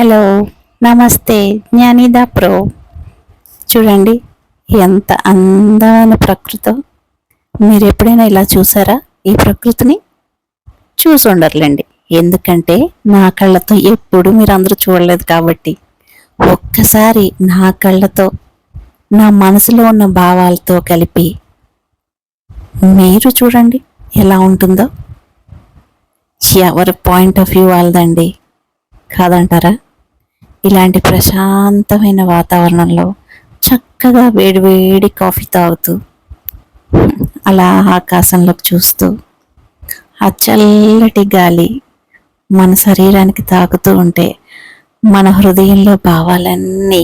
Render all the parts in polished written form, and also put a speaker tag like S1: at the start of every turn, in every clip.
S1: Hello, నమస్తే. జ్ఞానిదా pro. చూడండి ఎంత అందమైన ప్రకృతో. మీరు ఎప్పుడైనా ఇలా చూసారా? ఈ ప్రకృతిని చూసి ఉండర్లేండి, ఎందుకంటే నా కళ్ళతో ఎప్పుడు మీరు అందరూ చూడలేదు కాబట్టి ఒక్కసారి నా కళ్ళతో నా మనసులో ఉన్న భావాలతో కలిపి మీరు చూడండి ఎలా ఉంటుందో. ఎవరి పాయింట్ ఆఫ్ వ్యూ వాళ్ళదండి, కాదంటారా? ఇలాంటి ప్రశాంతమైన వాతావరణంలో చక్కగా వేడివేడి కాఫీ తాగుతూ అలా ఆకాశంలోకి చూస్తూ ఆ చల్లటి గాలి మన శరీరానికి తాకుతూ ఉంటే మన హృదయంలో భావాలన్నీ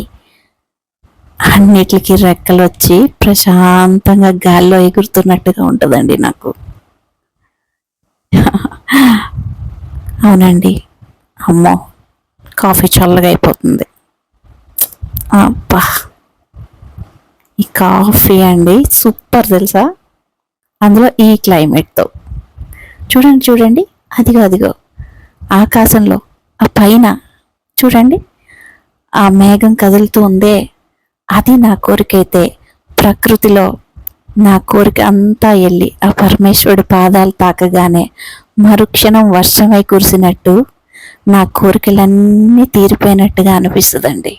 S1: అన్నిటికీ రెక్కలు వచ్చి ప్రశాంతంగా గాల్లో ఎగురుతున్నట్టుగా ఉంటుందండి నాకు. అవునండి. అమ్మో, కాఫీ చల్లగా అయిపోతుంది. అబ్బా, ఈ కాఫీ అండి సూపర్ తెలుసా, అందులో ఈ క్లైమేట్తో. చూడండి చూడండి, అదిగో అదిగో ఆకాశంలో ఆ పైన చూడండి, ఆ మేఘం కదులుతూ ఉందే, అది నా కోరికైతే ప్రకృతిలో నా కోరిక అంతా వెళ్ళి ఆ పరమేశ్వరుడి పాదాలు తాకగానే మరుక్షణం వర్షమై కురిసినట్టు నా కోరికలన్నీ తీరిపోయినట్టుగా అనిపిస్తుందండి.